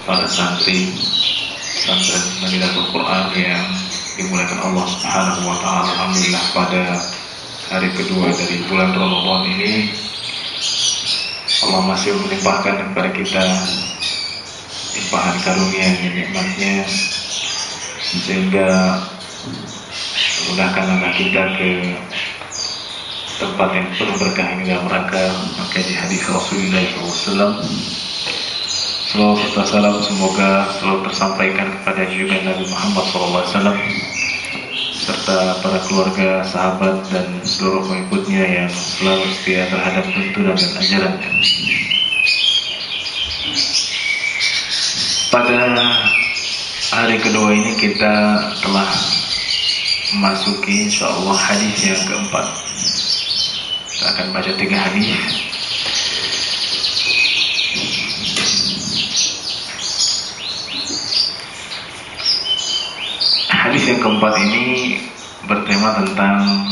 para santri pesantren Madinatul Quran yang dimuliakan Allah Subhanahu wa taala. Alhamdulillah pada hari kedua dari bulan Ramadan ini Allah masih melimpahkan kepada kita limpahan karunia dan nikmatnya sehingga memudahkan langkah kita ke tempat yang penuh berkah ini dalam rangka mengkaji hadis Rasulullah SAW. Salawat serta salam semoga selalu tersampaikan kepada junjungan Nabi Muhammad SAW serta para keluarga, sahabat dan seluruh pengikutnya yang selalu setia terhadap tuntunan dan ajarannya. Pada hari kedua ini kita telah memasuki insyaallah hadis yang keempat. Kita akan baca 3 hadis. Hadis yang keempat ini bertema tentang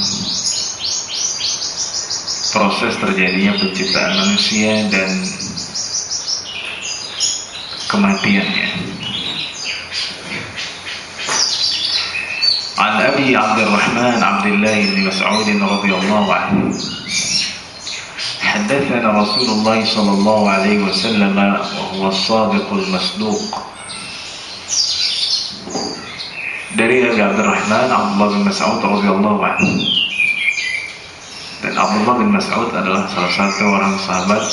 proses terjadinya penciptaan manusia dan kematiannya. An Abi Abdurrahman Abdullah bin Mas'ud radhiyallahu anhu حدثنا رسول الله صلى الله عليه وسلم وهو الصادق المصدوق. Dari Abi Abdurrahman Abdullah bin Mas'ud radhiyallahu anhu. Dan Abdullah bin Mas'ud adalah salah satu orang sahabat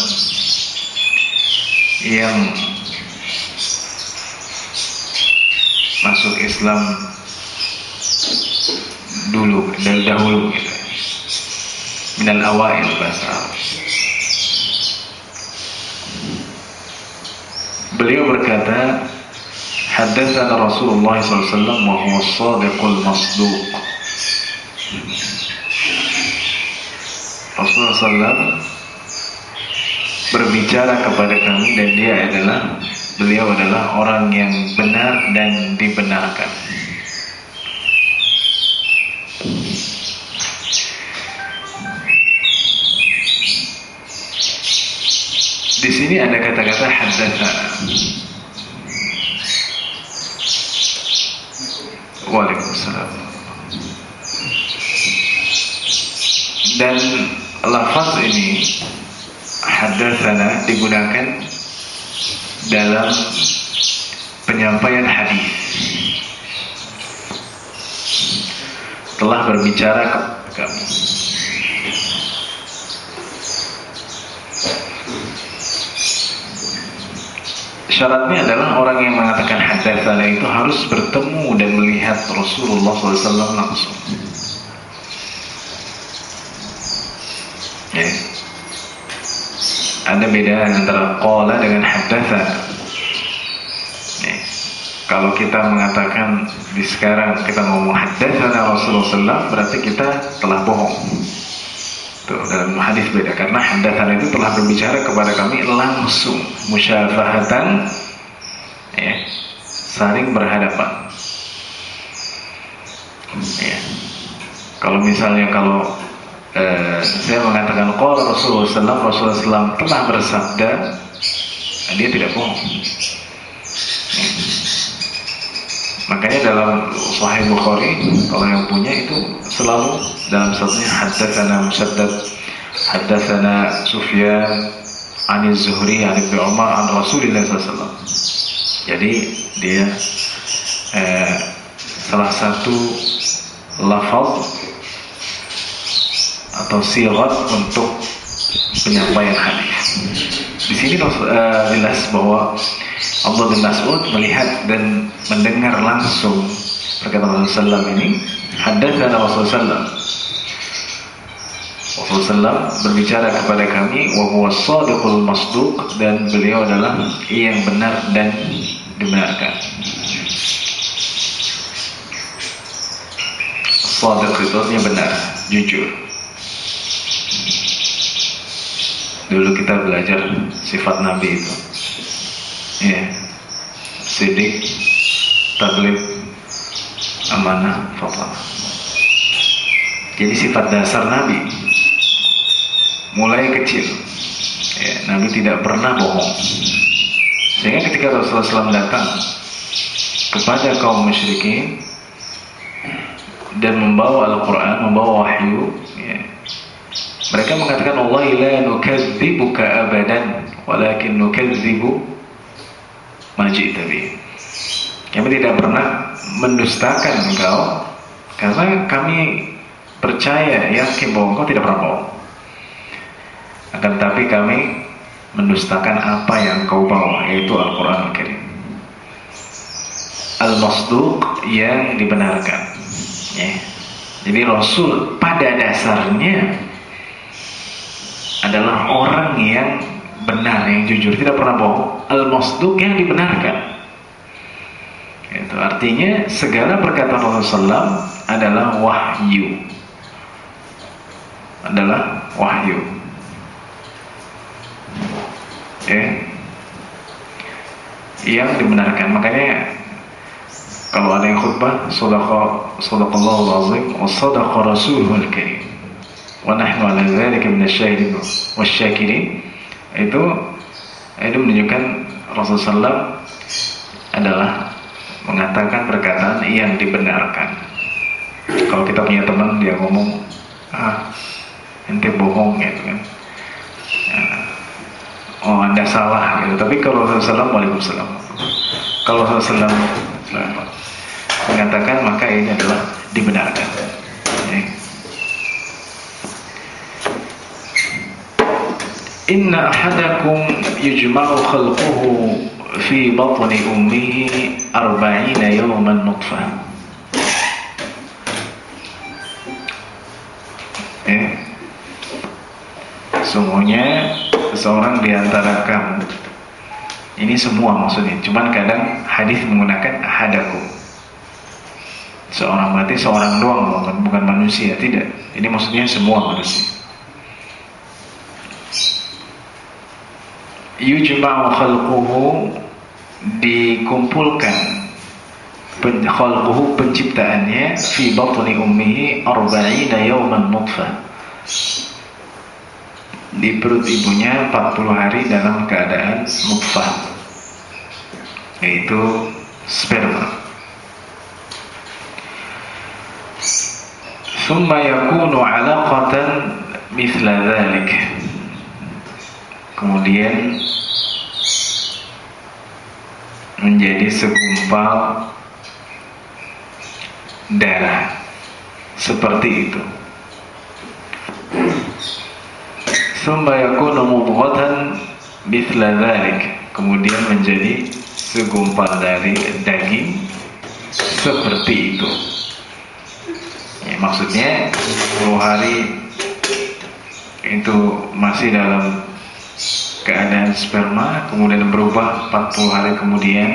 yang masuk Islam dulu, dari dahulu gitu. Minal awail bahasa Arab. Beliau berkata, Haddatsana Rasulullah SAW wa huwa as-sadiqul masduq. Rasulullah SAW berbicara kepada kami dan beliau adalah orang yang benar dan dibenarkan. Di sini ada kata-kata haddatsana. Waalaikumsalam. Dan lafaz ini haddatsana digunakan dalam penyampaian hadis. Telah berbicara kepada kami. Syaratnya adalah orang yang mengatakan haddatsana itu harus bertemu dan melihat Rasulullah SAW langsung. Ya. Ada beda antara qala dengan haddatsana. Ya. Kalau kita mengatakan di sekarang kita ngomong haddatsana Rasulullah SAW, berarti kita telah bohong. Tuh, dalam hadis beda karena haddatsana itu telah berbicara kepada kami langsung, musyafahatan, ya, saling berhadapan. Ya. Kalau misalnya saya mengatakan qala Rasulullah SAW telah bersabda, dia tidak bohong. Ya. Makanya dalam Sahih Bukhari, kalau yang punya itu selalu dalam satunya haddatsana Musaddad, haddatsana Sufyan, an Zuhri, an Ibnu Umar, an Rasulillah SAW. Jadi dia salah satu lafaz atau sigat untuk penyampaian hadis. Di sini jelas bahwa Allah bin Mas'ud melihat dan mendengar langsung perkataan Rasulullah SAW ini. Haddatsana Rasulullah SAW berbicara kepada kami wa huwa as-sadiqul masduq, dan beliau adalah yang benar dan dibenarkan. As-sadiq itu artinya benar, jujur. Dulu kita belajar sifat Nabi itu. Ya. Sidik, tabligh, amanah, fathah. Jadi sifat dasar Nabi mulai kecil, ya, Nabi tidak pernah bohong. Sehingga ketika Rasulullah SAW datang kepada kaum musyrikin dan membawa Al-Quran, membawa wahyu, ya, mereka mengatakan Allah la nukadzibuka abadan walakin nukadzibu ma ji'ta bih. Kami tidak pernah mendustakan engkau karena kami percaya, yakin bahwa engkau tidak pernah bohong. Akan tetapi kami mendustakan apa yang kau bawa, yaitu Al-Quran Al-Karim, Al-Masduq, yang dibenarkan, ya. Jadi Rasul pada dasarnya adalah orang yang benar, yang jujur, tidak pernah bohong, Al-Masduq, yang dibenarkan. Itu artinya segala perkataan Rasulullah SAW adalah wahyu, adalah wahyu. Yang dibenarkan. Makanya kalau ada yang khutbah, sadaqallahul azim wa sadaqa rasuluhul karim wa nahnu ala dzalika minasyahidin wasyakirin, itu menunjukkan Rasulullah SAW adalah mengatakan perkataan yang dibenarkan. Kalau kita punya teman dia ngomong, ente bohong, gitu kan, oh Anda salah, gitu. Tapi kalau Rasulullah SAW, waalaikumsalam, kalau Rasulullah SAW mengatakan, maka ini adalah dibenarkan, ya. Inna ahadakum yujma'u khalquhu fi batni ummihi 40 yawman nutfah. Sungguhnya seseorang di antara kamu, ini semua maksudnya, cuman kadang hadis menggunakan ahadakum, seorang, berarti seorang doang, bukan manusia, tidak. Ini maksudnya semua manusia. Yujma'u khalquhu, dikumpulkan, khalquhu, penciptaannya, fi batni ummihi 40 yawman nutfah, di perut ibunya 40 hari dalam keadaan nutfah, yaitu sperma. Thumma yakunu 'alaqatan mithla dhalik, kemudian menjadi segumpal darah seperti itu. Tsumma yakunu mudghatan mithla dhalik, kemudian menjadi segumpal dari daging seperti itu. Ya, maksudnya 10 hari itu masih dalam keadaan sperma, kemudian berubah 40 hari kemudian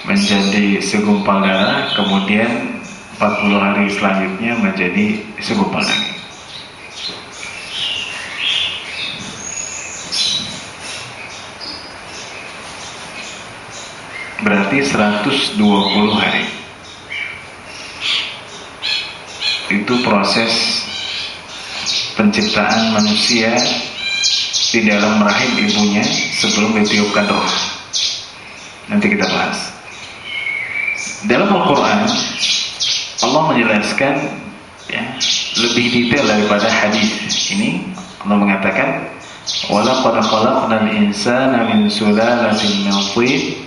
menjadi segumpal darah, kemudian 40 hari selanjutnya menjadi segumpal daging. Berarti 120 hari. Itu proses penciptaan manusia di dalam rahim ibunya sebelum ditiupkan roh. Nanti kita bahas. Dalam Al-Quran Allah menjelaskan, ya, lebih detail daripada hadis ini. Allah mengatakan, "Walaqad khalaqnal insana min sulalatin min tin,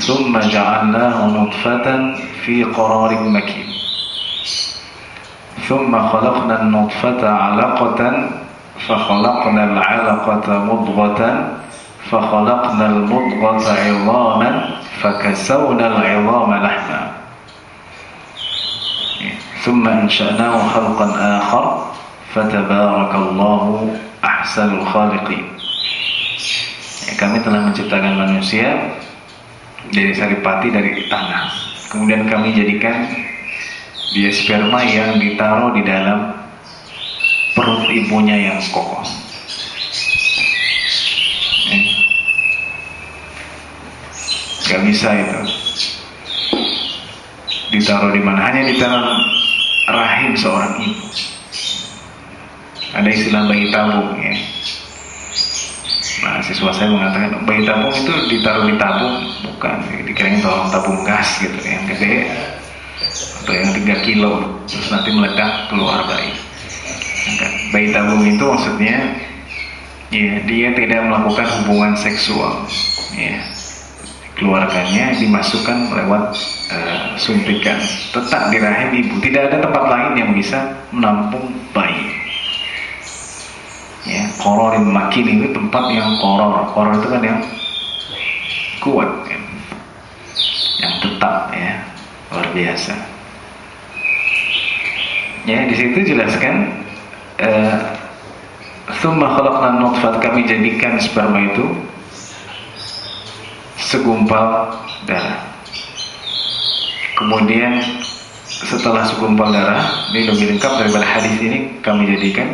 thumma ja'alnahu nutfatan fi qararin makin. Thumma khalaqna an-nutfata 'alaqatan, fa khalaqna al-'alaqata mudghatan, fa khalaqna al-mudghata 'idhaman, fa kasawna al-'idhama lahma. Thumma ansha'nahu khalqan akhar, fa tabarakallahu ahsanul khaliqin." Kami telah menciptakan manusia dari saripati, dari tanah. Kemudian kami jadikan dia sperma yang ditaruh di dalam perut ibunya yang kokoh. Gak bisa itu ditaruh di mana, hanya di dalam rahim seorang ibu. Ada istilah bayi tabung, ya. Nah, mahasiswa saya mengatakan bayi tabung itu ditaruh di tabung, bukan dikirain tabung gas gitu yang gede atau yang 3 kilo terus nanti meledak keluar bayi. Bayi tabung itu maksudnya ya dia tidak melakukan hubungan seksual, ya keluarganya dimasukkan lewat suntikan, tetap di rahim ibu, tidak ada tempat lain yang bisa menampung bayi. Ya, qararin makin itu tempat yang qoror itu kan yang kuat, ya, yang tetap, ya luar biasa. Ya di situ jelaskan tsumma khalaqna nutfat, kami jadikan sperma itu segumpal darah. Kemudian setelah segumpal darah, ini lebih lengkap daripada hadis ini, kami jadikan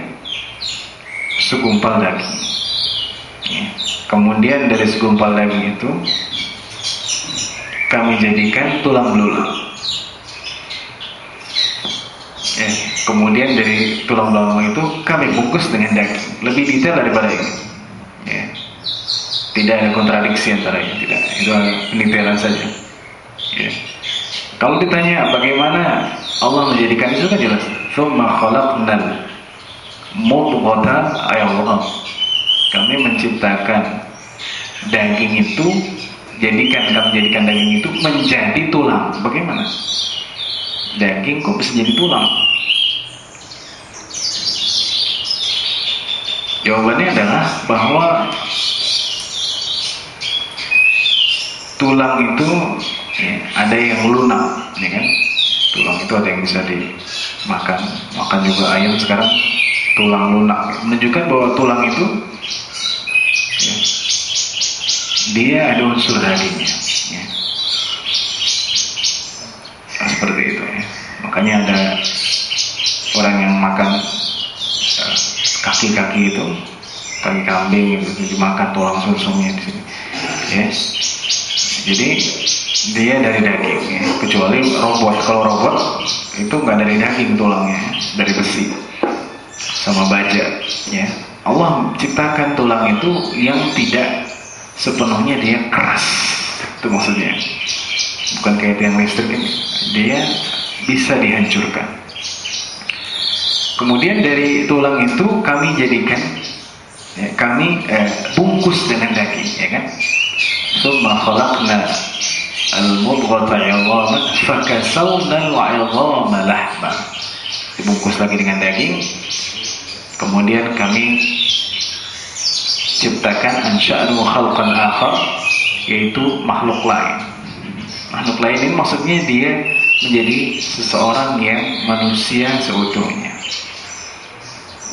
segumpal daging. Ya. Kemudian dari segumpal daging itu kami jadikan tulang belulang. Ya. Kemudian dari tulang belulang itu kami bungkus dengan daging. Lebih detail daripada ini. Ya. Tidak ada kontradiksi antara ini, tidak. Itu penelitian saja. Ya. Kalau ditanya bagaimana Allah menjadikan itu kan jelas. Tsumma khalaqnal mudghata, ay Allah, kami menciptakan daging itu, kami jadikan daging itu menjadi tulang. Bagaimana? Daging kok bisa jadi tulang? Jawabannya adalah bahwa tulang itu ya, ada yang lunak, ya kan? Tulang itu ada yang bisa dimakan, makan juga ayam sekarang. Tulang lunak menunjukkan bahwa tulang itu ya, dia ada unsur dagingnya, ya. Seperti itu, ya. Makanya ada orang yang makan kaki-kaki itu, kaki kambing itu dimakan tulang sumsumnya di sini, ya. Jadi dia dari daging, ya. Kecuali robot. Kalau robot itu nggak dari daging tulangnya, dari besi sama baja, ya. Allah ciptakan tulang itu yang tidak sepenuhnya dia keras, itu maksudnya. Bukan kayak tiang listrik ini, dia bisa dihancurkan. Kemudian dari tulang itu kami jadikan, ya, kami bungkus dengan daging, ya kan? Tsumma khalaqna al-mudghata 'idhaman fakasawna al-'idhama lahma. Dibungkus lagi dengan daging. Kemudian kami ciptakan ansha'nu khalqan akhar, yaitu makhluk lain. Makhluk lain ini maksudnya dia menjadi seseorang yang manusia seutuhnya.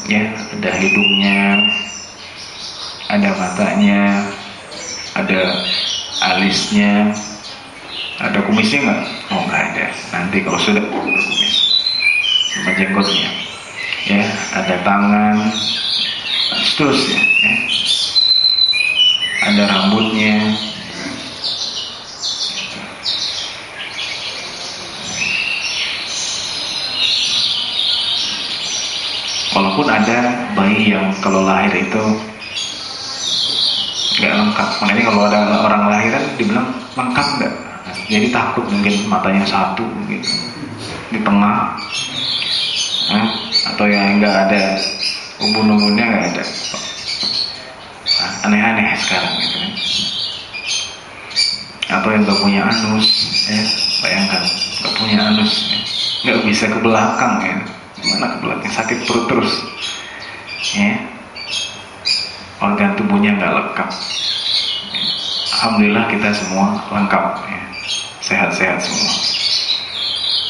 Ya, ada hidungnya, ada matanya, ada alisnya, ada kumisnya nggak? Oh nggak ada. Nanti kalau sudah berkumis, sama jenggotnya. Ya, ada tangan, seterusnya, ya. Ada rambutnya. Walaupun ada bayi yang kalau lahir itu nggak lengkap, makanya kalau ada orang lahiran dibilang lengkap nggak, jadi takut mungkin matanya satu gitu di tengah. Atau yang nggak ada ubun-ubunnya, nggak ada, aneh-aneh sekarang gitu kan. Atau yang nggak punya anus, ya bayangkan nggak punya anus, ya. Nggak bisa ke belakang, ya gimana ke belakang, sakit perut terus, ya organ tubuhnya nggak lengkap. Alhamdulillah kita semua lengkap, ya. Sehat-sehat semua.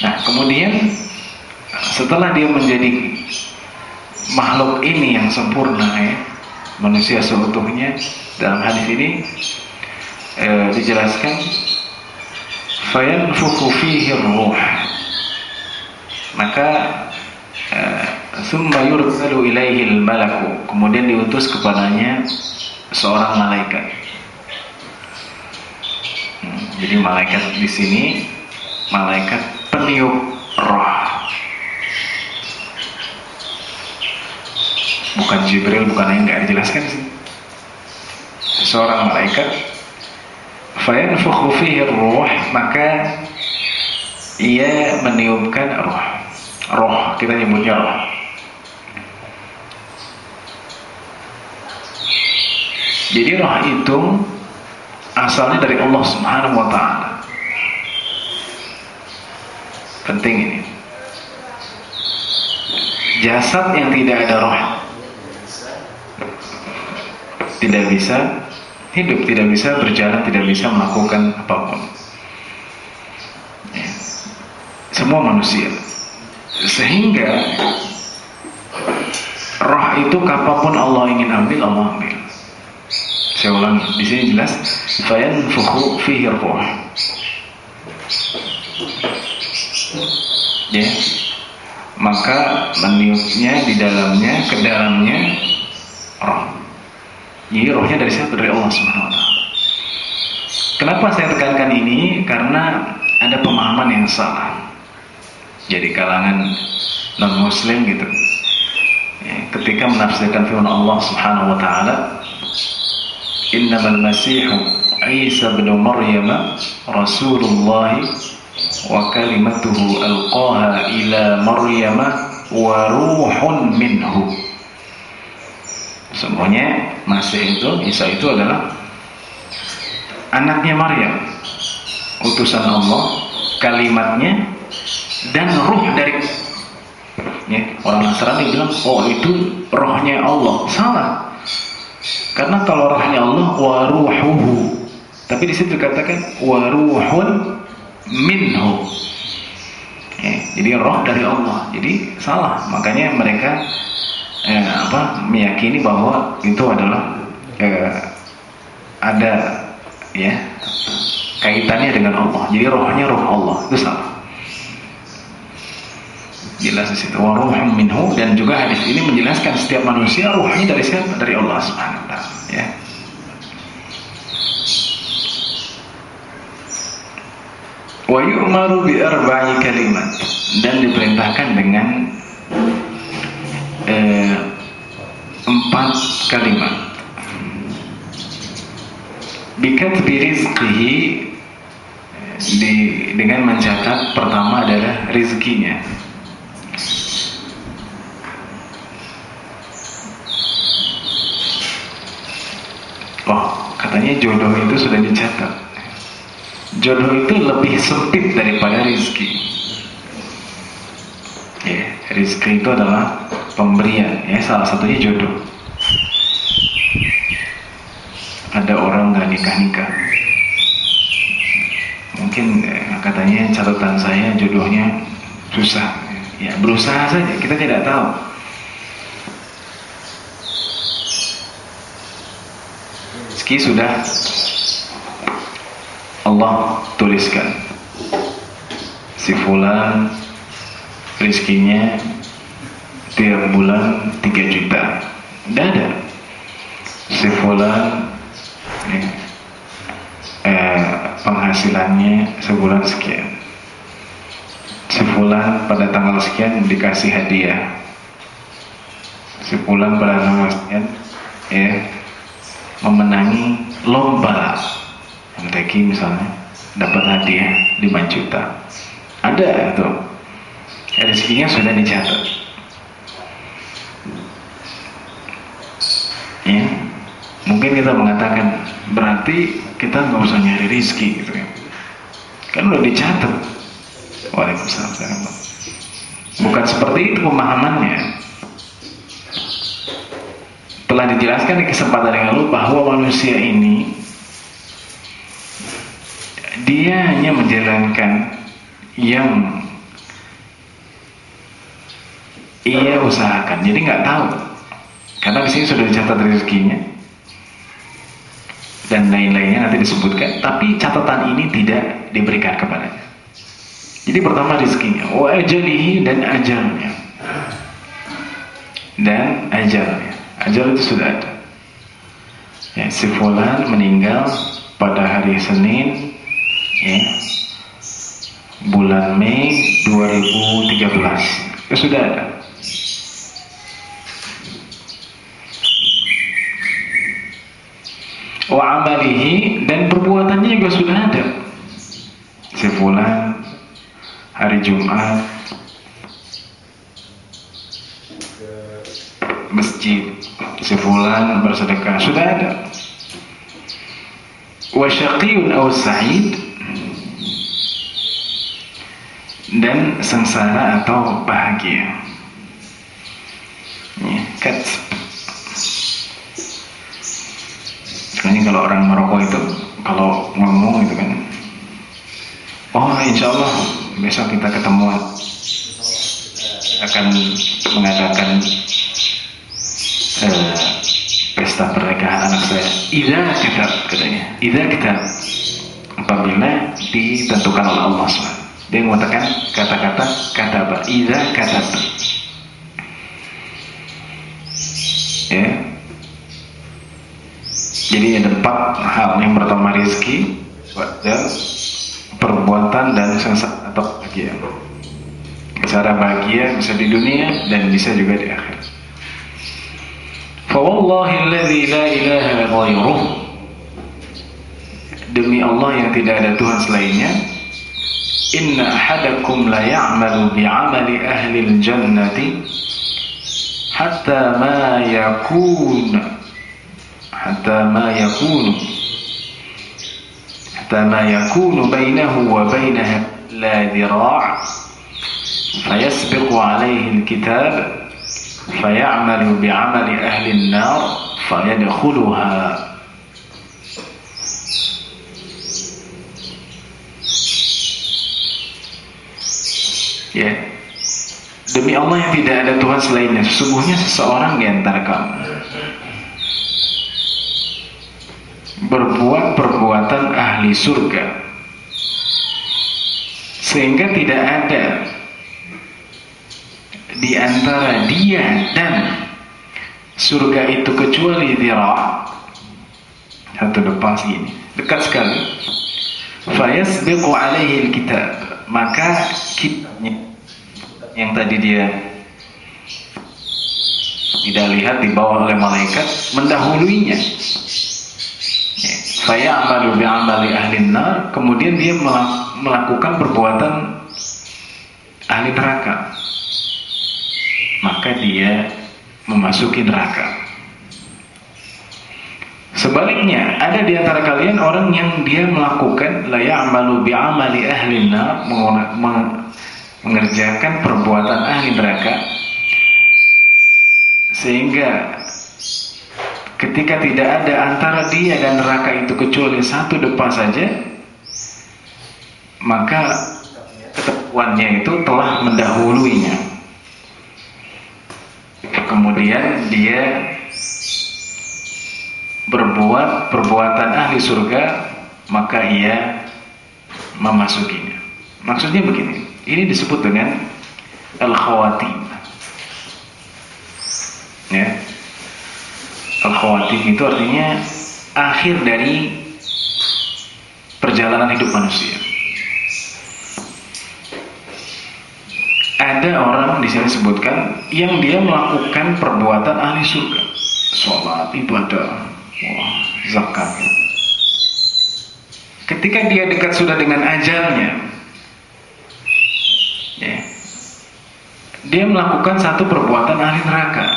Nah kemudian setelah dia menjadi makhluk ini yang sempurna, ya, manusia seutuhnya, dalam hadis ini dijelaskan fayanfukhu fihi ruh, maka summa yursalu ilaihi al-malaku, kemudian diutus kepadanya seorang malaikat. Jadi malaikat di sini malaikat peniup roh, bukan Jibril, bukan yang nggak dijelaskan sih. seorang malaikat, fayanfukhu fihi ruh, maka ia meniupkan roh, kita nyebutnya roh. Jadi roh itu asalnya dari Allah Subhanahu wa ta'ala. Penting ini. Jasad yang tidak ada roh tidak bisa hidup, tidak bisa berjalan, tidak bisa melakukan apapun. Ya. Semua manusia. Sehingga roh itu kapanpun Allah ingin ambil, Allah ambil. Saya ulangi, di sini jelas, fayanfukhu fihi ruh. Ya. Maka meniupnya di dalamnya, ke dalamnya roh. Jadi rohnya dari siapa? Dari Allah Subhanahu wa ta'ala. Kenapa saya tekankan ini? Karena ada pemahaman yang salah. Jadi kalangan non-muslim gitu. Ya, ketika menafsirkan firman Allah Subhanahu wa ta'ala, Innamal Masihu Isa bin Maryam Rasulullah wa kalimatuhu alqaha ila Maryam wa ruhun minhu. Semuanya Masih itu, Isa itu adalah anaknya Maryam, utusan Allah, kalimatnya dan ruh dari ya, orang Nasrani bilang, oh itu rohnya Allah. Salah. Karena kalau rohnya Allah wa ruhuhu, tapi di situ dikatakan wa ruhun minhu. Ya, jadi roh dari Allah. Jadi salah. Makanya mereka meyakini bahwa itu adalah ada ya kaitannya dengan Allah. Jadi rohnya roh Allah. Itu salah. Jelas di situ wa ruhum minhu, dan juga hadis ini menjelaskan setiap manusia ruhnya dari siapa? Dari Allah Subhanahu wa ta'ala, ya. Wa yu'maru bi arba'i kalimat, dan diperintahkan dengan 4 kalimat. Bikatbi rizqihi, dengan mencatat, pertama adalah rizkinya. Oh, katanya jodoh itu sudah dicatat. Jodoh itu lebih sempit daripada rizki. Ya, rizki itu adalah pemberian, ya, salah satunya jodoh. Ada orang nggak nikah, mungkin katanya catatan saya jodohnya susah. Ya, berusaha saja, kita tidak tahu. Rizki sudah Allah tuliskan, si fulan rizkinya tiap bulan 3 juta. Tidak ada. Si fulan penghasilannya sebulan sekian. Si fulan pada tanggal sekian dikasih hadiah. Si fulan pada tanggal sekian memenangi lomba MTQ misalnya, dapat hadiah 5 juta. Ada itu. Rezekinya sudah dicatat. Ya, mungkin kita mengatakan berarti kita nggak usah nyari rezeki gitu ya. Kan udah dicatat. Waalaikumsalam. Bukan seperti itu pemahamannya. Telah dijelaskan di kesempatan yang lalu bahwa manusia ini dia hanya menjalankan yang ia usahakan. Jadi nggak tahu, karena di sini sudah dicatat rezekinya dan lain-lainnya nanti disebutkan. Tapi catatan ini tidak diberikan kepadanya. Jadi pertama rezekinya, wa ajalihi, dan ajalnya. Dan ajalnya. Ajal itu sudah ada. Ya, si fulan meninggal pada hari Senin, ya, bulan Mei 2013. Itu sudah ada. wa amalihi, dan perbuatannya juga sudah ada. Si fulan hari Jumat masjid, si fulan bersedekah, sudah ada. Wa syaqiyun aw sa'id, dan sengsara atau bahagia. Ya, sebenarnya kalau orang merokok itu kalau ngomong itu kan, oh insya Allah besok kita ketemuan, akan mengadakan pesta pernikahan anak saya. Idza kitab, katanya. Idza kitab, apabila ditentukan oleh Allah SWT. Dia mengatakan kata-kata kataba. Idza katab. Ya. Jadi ada 4 hal. Yang pertama rezeki, dan perbuatan, dan sengsara atau bahagia. Sengsara bahagia bisa di dunia dan bisa juga di akhirat. Fa wallahi alladzi la ilaha ghairuh, demi Allah yang tidak ada Tuhan selainnya, inna ahadakum la ya'malu bi'amali ahli al-jannati hatta ma yakunu bainahu wa bainaha la dhira' fayasbiqu alayhi al-kitab fayamalu bi'amali ahli an-nar fayadkhuluha. Ya, demi Allah yang tidak ada Tuhan selainnya, sesungguhnya seseorang di antara kamu berbuat perbuatan ahli surga, sehingga tidak ada di antara dia dan surga itu kecuali dhira', satu depas ini, dekat sekali. Fayasbiqu alaihi alkitab, maka kitabnya yang tadi dia tidak lihat dibawa oleh malaikat mendahuluinya. Fayamalu bi'amali ahli nar, kemudian dia melakukan perbuatan ahli neraka, maka dia memasuki neraka. Sebaliknya, ada di antara kalian orang yang dia melakukan la ya'malu bi'amali ahli nar, mengerjakan perbuatan ahli neraka, sehingga ketika tidak ada antara dia dan neraka itu kecuali satu depa saja, maka ketentuannya itu telah mendahuluinya. Kemudian dia berbuat perbuatan ahli surga, maka ia memasukinya. Maksudnya begini, ini disebut dengan al-khawatim. Ya, al-khawatim itu artinya akhir dari perjalanan hidup manusia. Ada orang di sini sebutkan yang dia melakukan perbuatan ahli surga, sholat, ibadah, zakat. Ketika dia dekat sudah dengan ajalnya, ya, dia melakukan satu perbuatan ahli neraka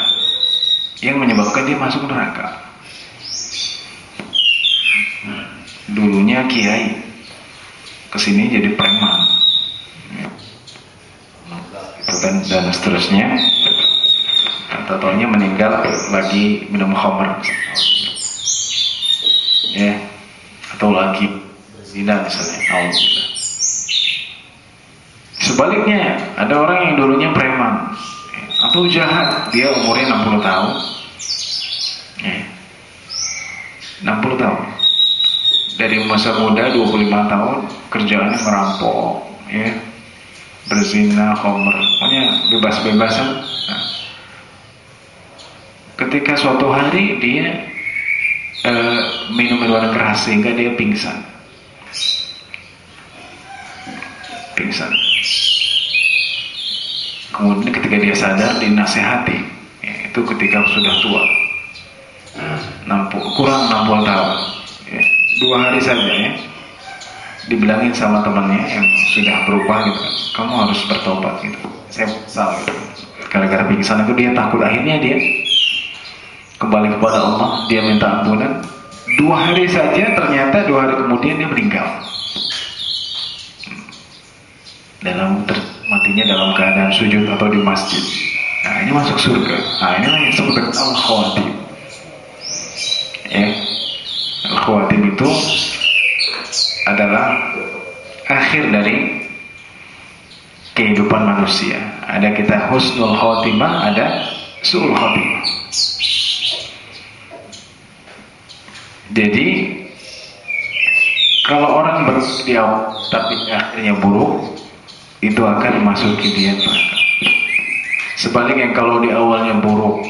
yang menyebabkan dia masuk neraka. Dulunya kiai, kesini jadi preman, dan seterusnya. Atau-taunya meninggal lagi minum khamr, ya, atau lagi zina misalnya. Alhamdulillah. Sebaliknya, ada orang yang dulunya preman atau jahat, dia umurnya 60 tahun, ya, 60 tahun, dari masa muda 25 tahun kerjaannya merampok, ya, berzina, khamr, pokoknya bebas-bebasan. Nah, ketika suatu hari dia minum minuman keras sehingga dia pingsan. Kemudian ketika dia sadar, dinasehati, ya, itu ketika sudah tua, kurang 60 tahun. 2 hari saja ya, dibilangin sama temannya yang sudah berubah gitu kan, kamu harus bertobat gitu, saya menyesal gitu. Gara-gara pingsan itu dia takut, akhirnya dia kembali kepada Allah, dia minta ampunan. 2 hari saja, ternyata 2 hari kemudian dia meninggal. Matinya dalam keadaan sujud atau di masjid. Nah, ini masuk surga. Nah, inilah yang disebut dengan al-khawatim. Ya, al-khawatim itu adalah akhir dari kehidupan manusia. Ada kita husnul khatimah, ada su'ul khatimah. Jadi kalau orang berdiam tapi akhirnya buruk, itu akan memasuki dia neraka. Sebaliknya kalau di awalnya buruk,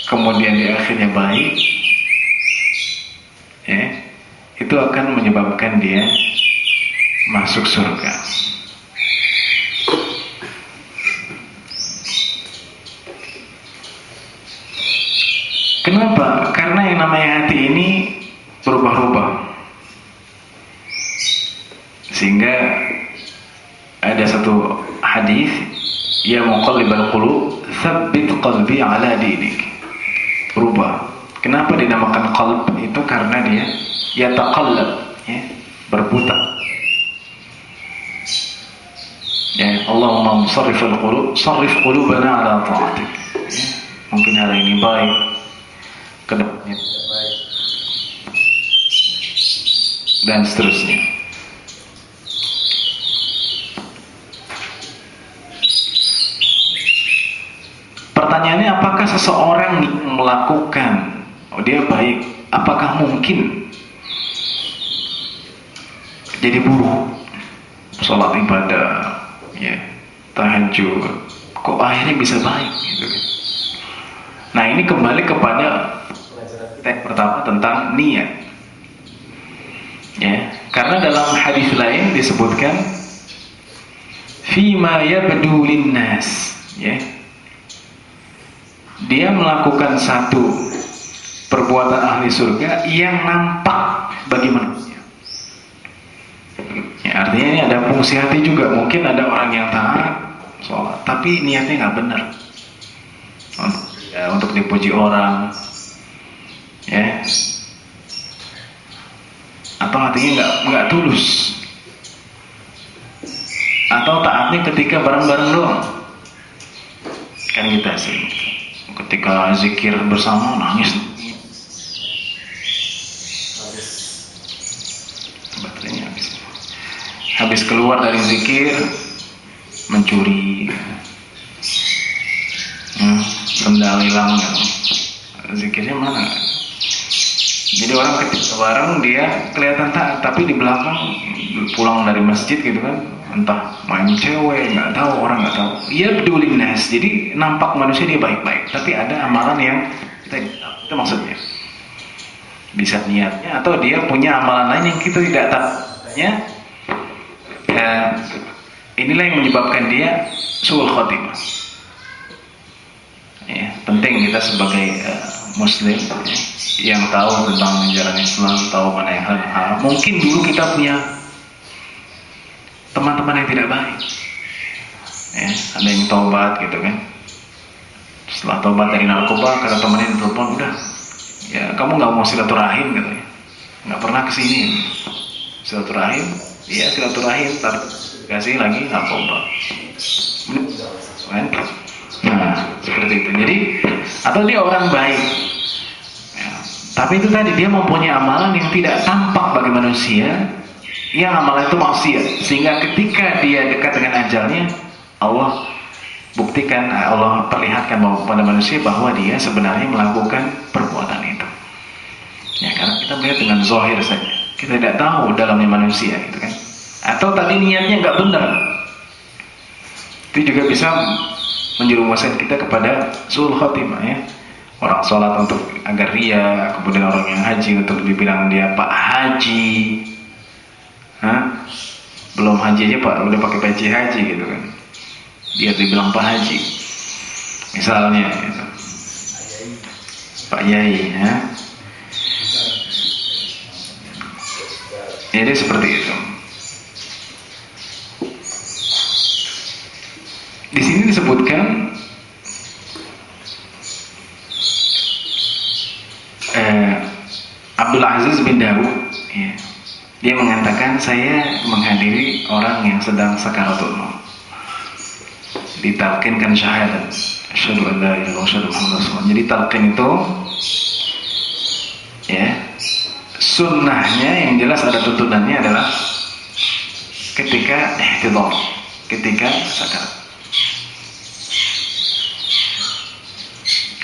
kemudian di akhirnya baik, ya, itu akan menyebabkan dia masuk surga. Kenapa? Karena yang namanya hati ini berubah-ubah, sehingga ada satu hadis, ya muqallibal qulub tsabbit qalbi ala dinik. Berubah. Kenapa dinamakan qalb? Itu karena dia yataqallab, ya, berputar. Ya, Allahumma musarrifal qulub, sarrif qulubana ala ta'atik. Ya, mungkin hari ini baik, kedepannya baik, dan seterusnya. Pertanyaannya, apakah seseorang melakukan, dia baik, apakah mungkin jadi buruk, sholat ibadah, ya, tahajud, kok akhirnya bisa baik gitu. Nah, ini kembali kepada teks pertama tentang niat, ya, karena dalam hadis lain disebutkan fima yabdu linnas, ya, dia melakukan satu perbuatan ahli surga yang nampak bagi manusia. Ya, artinya ini ada fungsi hati juga. Mungkin ada orang yang taat sholat, tapi niatnya nggak benar, untuk dipuji orang, ya, atau hatinya nggak tulus, atau taatnya ketika bareng-bareng doang. Kan kita sih, ketika zikir bersama nangis, baterainya habis keluar dari zikir mencuri, sendal hilang, zikirnya mana? Jadi orang ketika bareng dia kelihatan taat, tapi di belakang pulang dari masjid gitu kan, entah main cewek, nggak tahu, orang nggak tahu. Ia peduli nas, jadi nampak manusia dia baik-baik, tapi ada amalan yang kita tidak tahu. Itu maksudnya. Bisa niatnya, atau dia punya amalan lain yang kita tidak tahu. Inilah yang menyebabkan dia su'ul khotimah. Ya, penting kita sebagai Muslim, ya, yang tahu tentang ajaran Islam, tahu mana yang halal haram. Mungkin dulu kita punya teman-teman yang tidak baik, ya, ada yang taubat gitu kan. Setelah taubat dari narkoba, kata temannya di telepon, udah, ya kamu nggak mau silaturahim gitu ya, nggak pernah kesini. Silaturahim, iya silaturahim, tapi kasih lagi narkoba. Nah, seperti itu. Jadi, atau dia orang baik, ya, tapi itu tadi dia mempunyai amalan yang tidak tampak bagi manusia, yang amalan itu maksiat, sehingga ketika dia dekat dengan ajalnya, Allah buktikan, Allah perlihatkan pada manusia bahwa dia sebenarnya melakukan perbuatan itu. Ya, karena kita melihat dengan zahir saja, kita tidak tahu dalamnya manusia, gitu kan. Atau tadi niatnya nggak benar, itu juga bisa menjerumuskan kita kepada su'ul khotimah, ya. Orang sholat untuk agar ria, kemudian orang yang haji untuk dibilang dia Pak Haji, belum haji aja Pak, udah pakai peci haji gitu kan, dia dibilang Pak Haji, misalnya, gitu. Pak Yai, ya. Jadi seperti itu. Di sini disebutkan Abdul Aziz bin Dawud, ya, dia mengatakan saya menghadiri orang yang sedang sakaratul maut, ditalkinkan syahadat, asyhadu an la ilaha illallah wa asyhadu anna muhammadar rasulullah. Jadi talqin itu, ya, sunnahnya yang jelas ada tuntunannya adalah ketika ihtidhar, ketika sakarat.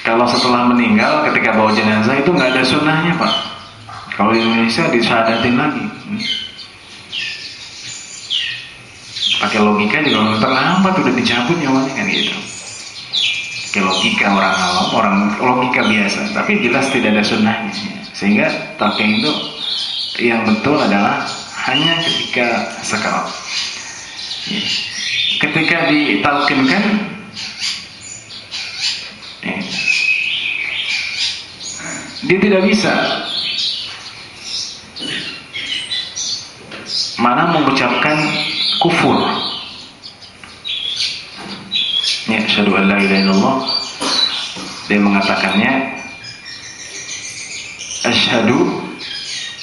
Kalau setelah meninggal, ketika bawa jenazah itu nggak ada sunnahnya, Pak. Kalau di Indonesia disyahadatin lagi. Pakai logika juga terlambat, udah dicabut nyawanya kan gitu. Pakai logika orang awam, orang logika biasa, tapi jelas tidak ada sunnahnya. Sehingga talqin itu yang betul adalah hanya ketika sakarat. Ketika ditalqinkan, dia tidak bisa mana mengucapkan kufur. Ya, asyhadu an la ilaha illallah. Dia mengatakannya asyhadu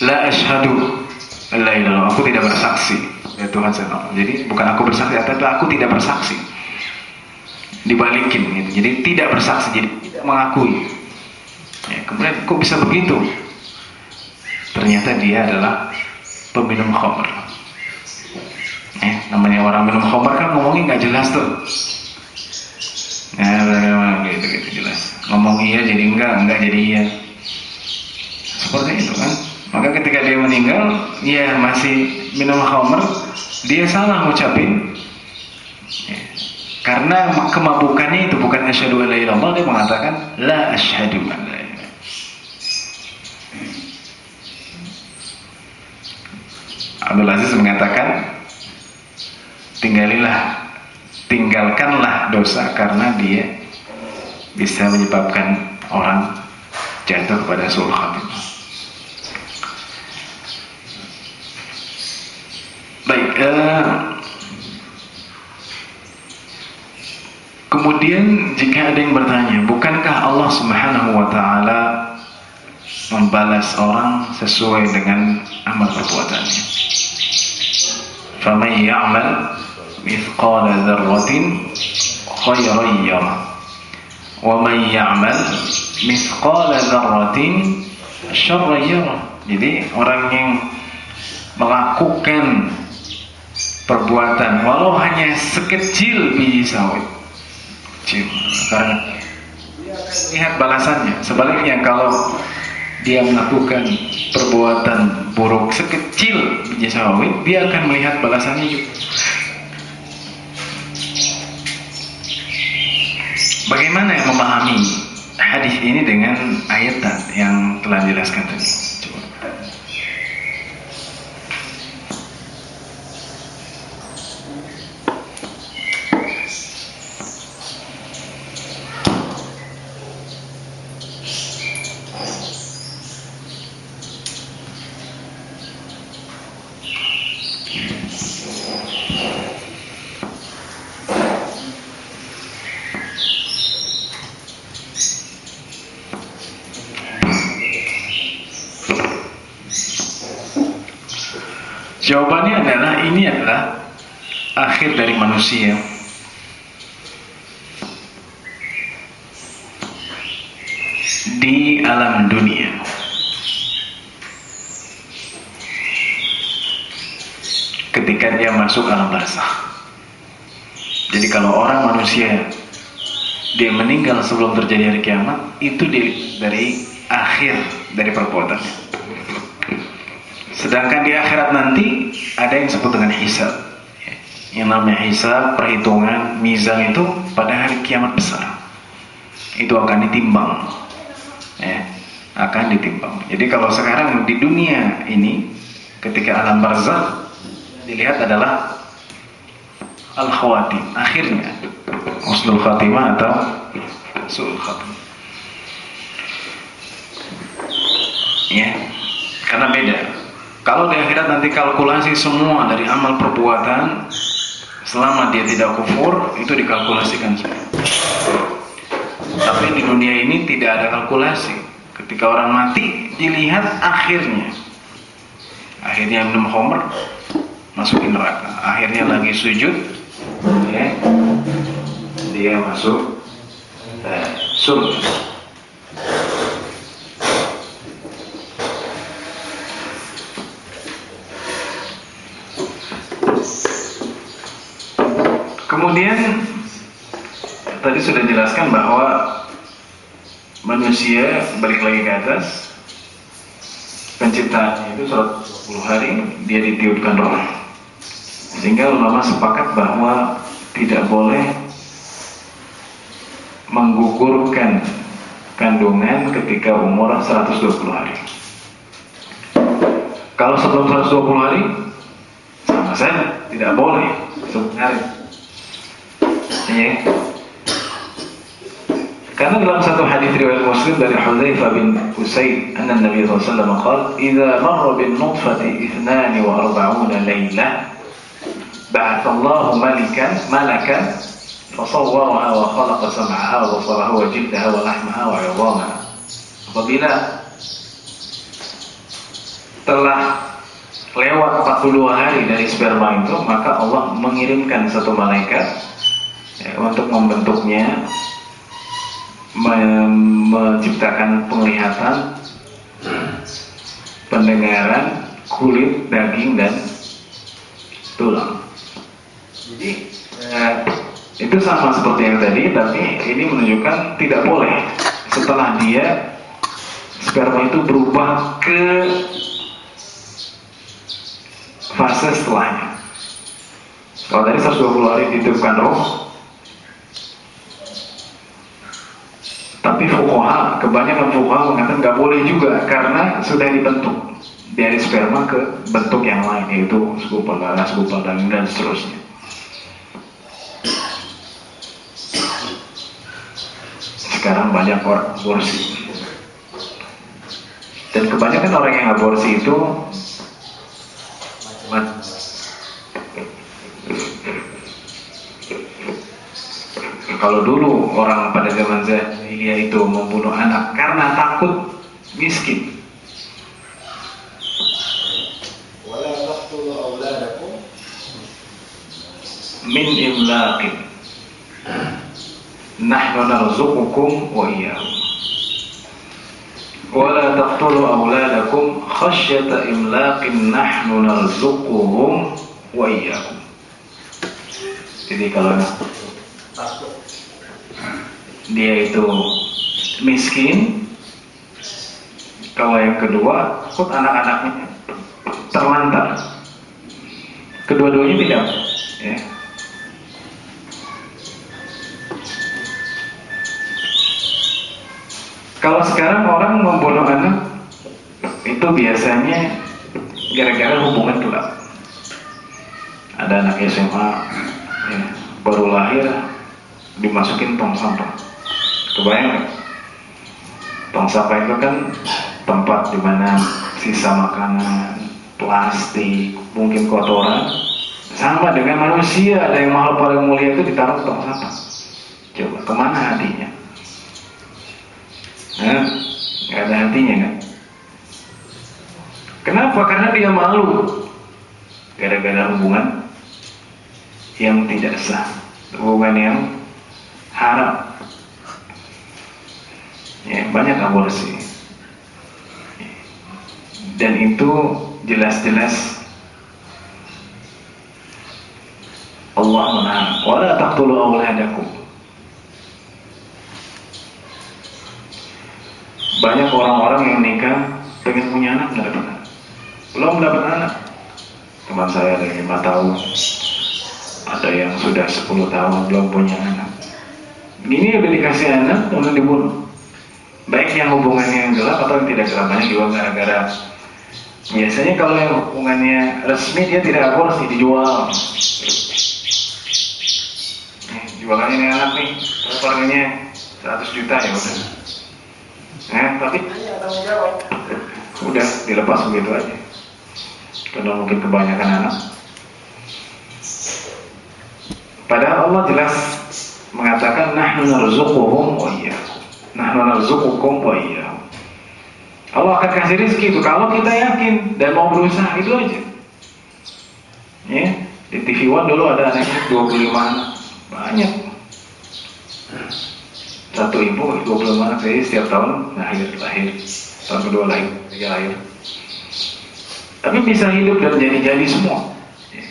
la asyhadu an la ilaha illallah. Aku tidak bersaksi ya Tuhan saya. Jadi bukan aku bersaksi, tapi aku tidak bersaksi. Dibalikin gitu. Jadi tidak bersaksi, jadi tidak mengakui. Ya, kemudian kok bisa begitu? Ternyata dia adalah peminum khamr. Namanya orang minum khamr kan ngomongnya nggak jelas tuh. Gitu jelas. Ngomong iya jadi enggak jadi iya. Seperti itu kan. Maka ketika dia meninggal, ya masih minum khamr, dia salah ngucapin. Ya. Karena kemabukannya itu bukan asyhadu an la ilaha illallah, dia mengatakan la asyhadu an la ilaha. Abdul Aziz mengatakan tinggalkanlah dosa karena dia bisa menyebabkan orang jatuh kepada su'ul khatimah. Baik, kemudian jika ada yang bertanya, bukankah Allah Subhanahu wa ta'ala membalas orang sesuai dengan amal perbuatannya? فَمَنْ يَعْمَلْ مِثْقَالَ ذَرَّةٍ خَيْرًا يَرَهُ وَمَنْ يَعْمَلْ مِثْقَالَ ذَرَّةٍ شَرًّا يَرَهُ. Jadi orang yang melakukan perbuatan walau hanya sekecil biji sawit, kecil, karena dia akan lihat balasannya. Sebaliknya kalau dia melakukan perbuatan buruk sekecil biji sawit, dia akan melihat balasannya juga. Bagaimana yang memahami hadis ini dengan ayat yang telah dijelaskan tadi? Coba. Jawabannya adalah ini adalah akhir dari manusia. Di alam dunia. Ketika dia masuk alam barzakh. Jadi kalau orang manusia dia meninggal sebelum terjadi hari kiamat, itu dari akhir dari perbuatannya. Sedangkan di akhirat nanti ada yang disebut dengan hisab. Yang namanya hisab, perhitungan, mizan itu pada hari kiamat besar. Itu akan ditimbang. Ya, akan ditimbang. Jadi kalau sekarang di dunia ini, ketika alam barzakh, dilihat adalah al-khawatim, akhirnya husnul khatimah atau su'ul khatimah. Ya, karena beda. Kalau di akhirat nanti kalkulasi semua dari amal perbuatan, selama dia tidak kufur, itu dikalkulasikan semua. Tapi di dunia ini tidak ada kalkulasi. Ketika orang mati, dilihat akhirnya. Akhirnya minum khamr, masukin neraka. Akhirnya lagi sujud, ya, dia masuk surga. Kemudian tadi sudah dijelaskan bahwa manusia balik lagi ke atas, penciptaannya itu 120 hari dia ditiupkan roh, sehingga ulama sepakat bahwa tidak boleh menggugurkan kandungan ketika umur 120 hari. Kalau sebelum 120 hari sama saja tidak boleh sebenarnya. Ya. Karena dalam satu hadis riwayat Muslim dari Hudzaifah bin Usaid, anna Nabi sallallahu alaihi wasallam qala, "Idza marra bin nutfati 42 lailah, ba'atha Allahu malakan fasawwaraha wa khalaqa sam'aha wa basaraha wa jildaha wa lahmaha wa 'idhamaha." Apabila telah lewat 42 hari dari sperma itu, maka Allah mengirimkan satu malaikat untuk membentuknya, menciptakan penglihatan, pendengaran, kulit, daging, dan tulang. Jadi itu sama seperti yang tadi, tapi ini menunjukkan tidak boleh setelah dia sperma itu berubah ke fase setelahnya. Kalau tadi 120 hari ditiupkan roh, tapi fuqaha, kebanyakan fuqaha mengatakan nggak boleh juga karena sudah dibentuk dari sperma ke bentuk yang lain, yaitu segumpal darah, segumpal daging, dan seterusnya. Sekarang banyak orang aborsi, dan kebanyakan orang yang aborsi itu kalau dulu orang pada zaman jahiliyah itu membunuh anak karena takut miskin. Wala taqtulu auladakum Min imlaqin nahnu narzuqukum wa iyyahum. Wala taqtulu auladakum khasyata imlaqin nahnu narzuquhum wa iyyahum. Jadi kalau dia itu miskin, kalau yang kedua takut anak-anaknya terlantar, kedua-duanya tidak, ya. Kalau sekarang orang membunuh anak itu biasanya gara-gara hubungan gelap. Ada anak SMA, ya, baru lahir dimasukin tong sampah. Kebayang nggak? Tong sampah itu kan tempat di mana sisa makanan, plastik, mungkin kotoran, sama dengan manusia. Ada yang mahal paling mulia itu ditaruh tong sampah. Coba kemana hatinya? Nggak ada hatinya kan? Kenapa? Karena dia malu gara-gara hubungan yang tidak sah, hubungan yang haram. Ya, banyak aborsi, dan itu jelas-jelas Allah menahan. Wala taqtulu auladakum. Banyak orang-orang yang nikah pengen punya anak, nggak dapat anak, belum dapat anak. Teman saya ada 5 tahun, ada yang sudah 10 tahun belum punya anak. Gini udah dikasih anak, kemudian dibunuh. Baik yang hubungannya yang gelap atau yang tidak gelap, banyak juga gara-gara. Biasanya kalau yang hubungannya resmi dia tidak aborsi, dijual. Jualannya ini anak nih, terus harganya 100 juta ya udah. Tapi udah dilepas begitu aja. karena mungkin kebanyakan anak. Padahal Allah jelas mengatakan nahnu narzuquhum wa iyyakum. Nahnu narzuqukum wa iyyahum. Allah akan kasih rezeki itu kalau kita yakin dan mau berusaha, itu aja. Ya, di TV One dulu ada anaknya 25 anak. Banyak. Satu ibu 25 anak, jadi setiap tahun lahir. Tahun kedua lahir, ketiga lahir. Tapi bisa hidup dan jadi semua.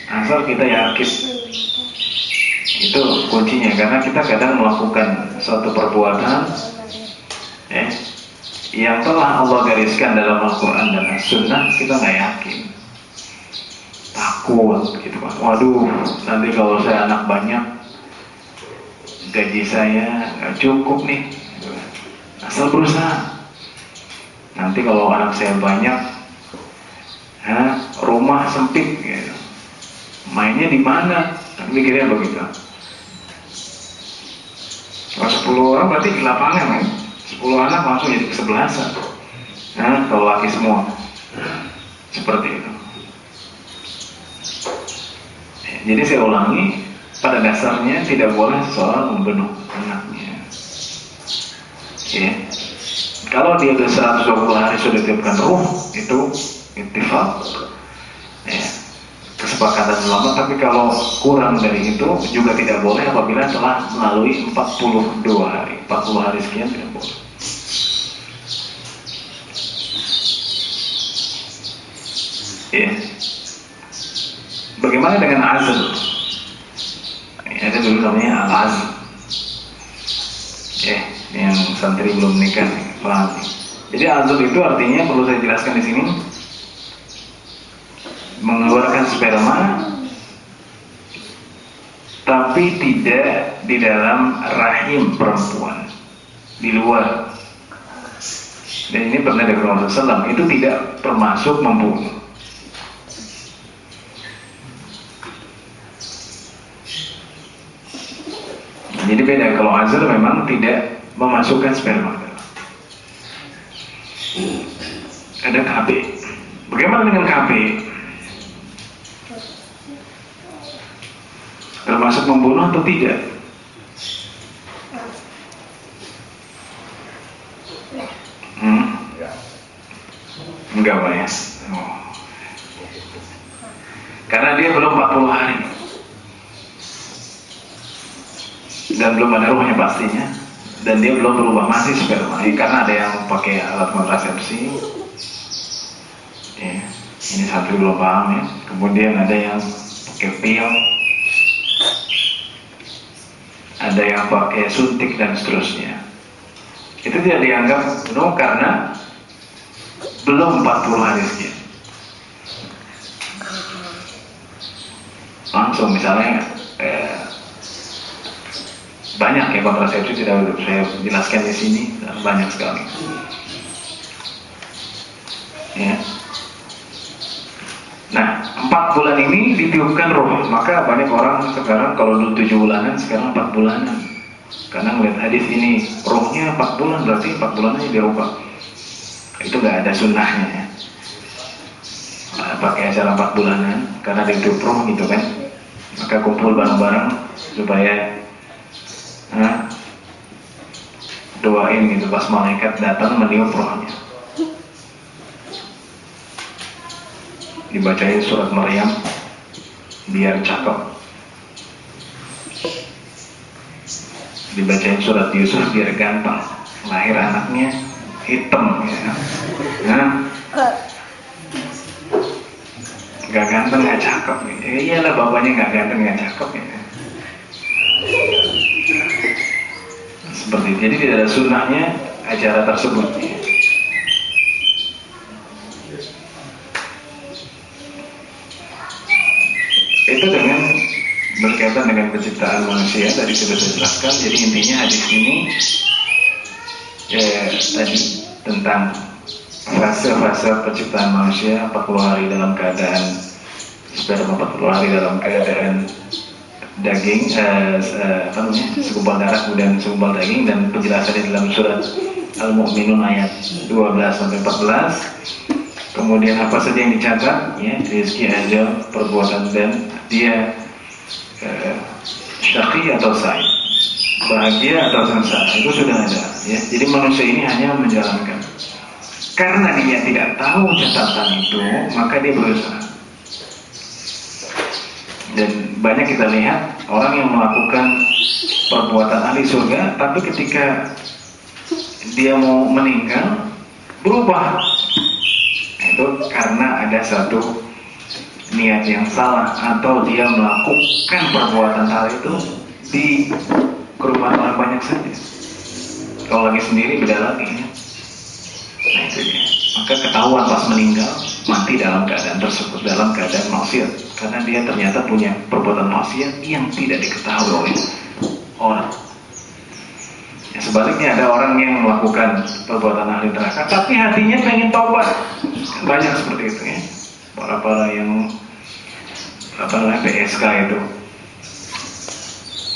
Asal kita yakin. Itu kuncinya, karena kita kadang melakukan suatu perbuatan yang telah Allah gariskan dalam Al-Quran dan As-Sunnah, kita nggak yakin, takut gitu kan. Waduh, nanti kalau saya anak banyak, gaji saya nggak cukup nih. Asal berusaha. Nanti kalau anak saya banyak, rumah sempit, gitu. Mainnya di mana? Mikirnya begitu. Kalau 10 orang berarti di lapangan kan? 10 anak langsung jadi kesebelasan. Kalau laki semua. Seperti itu. Jadi saya ulangi, pada dasarnya tidak boleh seseorang membunuh anaknya. Ya. Kalau dia sudah 120 hari sudah ditiupkan ruh, itu ittifaq. Ya. Kesepakatan ulama, tapi kalau kurang dari itu juga tidak boleh apabila telah melalui 42 hari. 40 hari sekian tidak boleh. Ya. Bagaimana dengan azl? Ada dulu namanya al-azl. Yang santri belum nikah, paham. Jadi azl itu artinya, perlu saya jelaskan di sini, mengeluarkan sperma tapi tidak di dalam rahim perempuan, di luar. Dan ini pernah dari Rasulullah SAW, itu tidak termasuk membunuh. Jadi beda, kalau azl memang tidak memasukkan sperma. Ada KB. Bagaimana dengan KB? Termasuk membunuh atau tidak? Enggak, Pak, ya. Karena dia belum 40 hari. Dan belum ada ruhnya pastinya. Dan dia belum berubah, masih sperma. Karena ada yang pakai alat kontrasepsi. Ya, ini satu belum paham ya. Kemudian ada yang pakai pil. Ada yang pakai suntik dan seterusnya. Itu tidak dianggap penuh karena belum 40 hari sekian. Langsung misalnya banyak ya kontrasepsi, tidak saya jelaskan di sini, banyak sekali. Ya. Nah, 4 bulan ini ditiupkan roh, maka banyak orang sekarang kalau dulu 7 bulanan, sekarang 4 bulanan. Karena melihat hadis ini, rohnya 4 bulan, berarti 4 bulannya dirubah. Itu nggak ada sunnahnya ya. Pakai acara 4 bulanan, karena ditiup roh gitu kan. Maka kumpul bareng-bareng supaya doain gitu pas malaikat datang meniup rohnya. Dibacain surat Maryam biar cakep, dibacain surat Yusuf biar ganteng, lahir anaknya hitam ya. Gak ganteng gak cakep ya. Iyalah bapaknya gak ganteng gak cakep ya. Seperti itu. Jadi tidak ada sunnahnya acara tersebut ya. Itu dengan berkaitan dengan penciptaan manusia tadi sudah saya jelaskan. Jadi intinya hadis ini tadi tentang fase-fase penciptaan manusia, 40 hari dalam keadaan sperma, 40 hari dalam keadaan daging, segumpal darah kemudian segumpal daging, dan penjelasannya dalam surat Al-Mu'minun ayat 12-14. kemudian apa saja yang dicatat, ya, rizki, ajal, perbuatan, dan dia syaqi atau sa'id, bahagia atau sengsara, itu sudah ada, ya. Jadi manusia ini hanya menjalankan. Karena dia tidak tahu catatan itu, maka dia berusaha. Dan banyak kita lihat orang yang melakukan perbuatan ahli surga, tapi ketika dia mau meninggal berubah. Itu karena ada satu niat yang salah, atau dia melakukan perbuatan hal itu di kerumunan orang banyak saja. Kalau lagi sendiri beda lagi, ya. Nah itu dia. Maka ketahuan pas meninggal mati dalam keadaan tersebut, dalam keadaan maksiat, karena dia ternyata punya perbuatan maksiat yang tidak diketahui oleh orang. Ya, sebaliknya ada orang yang melakukan perbuatan ahli neraka tapi hatinya pengen taubat. Banyak seperti itu, ya. Para yang PSK itu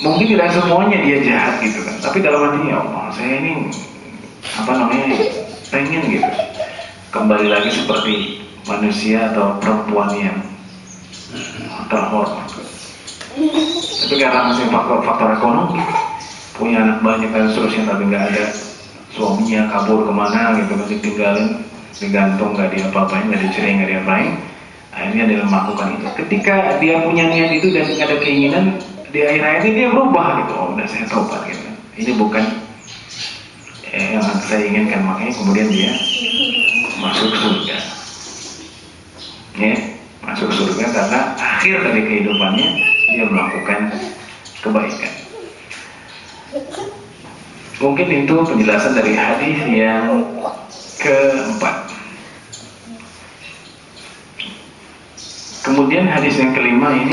mungkin tidak semuanya dia jahat gitu kan, tapi dalam hatinya, Allah, saya ini pengen gitu kembali lagi seperti manusia atau perempuan yang terhormat. Tapi karena masih faktor ekonomi, punya anak banyak dan seterusnya, tapi nggak ada suaminya, kabur kemana gitu, masih tinggalin, digantung, nggak diapa-apain, nggak diceri, nggak diapain, akhirnya dia melakukan itu. Ketika dia punya niat itu dan ada keinginan, di akhir-akhir ini dia berubah gitu, oh udah saya tobat gitu, ini bukan yang saya inginkan, makanya kemudian dia masuk surga, ya, masuk surga karena akhir dari kehidupannya dia melakukan kebaikan. Mungkin itu penjelasan dari hadis yang keempat. Kemudian hadis yang kelima ini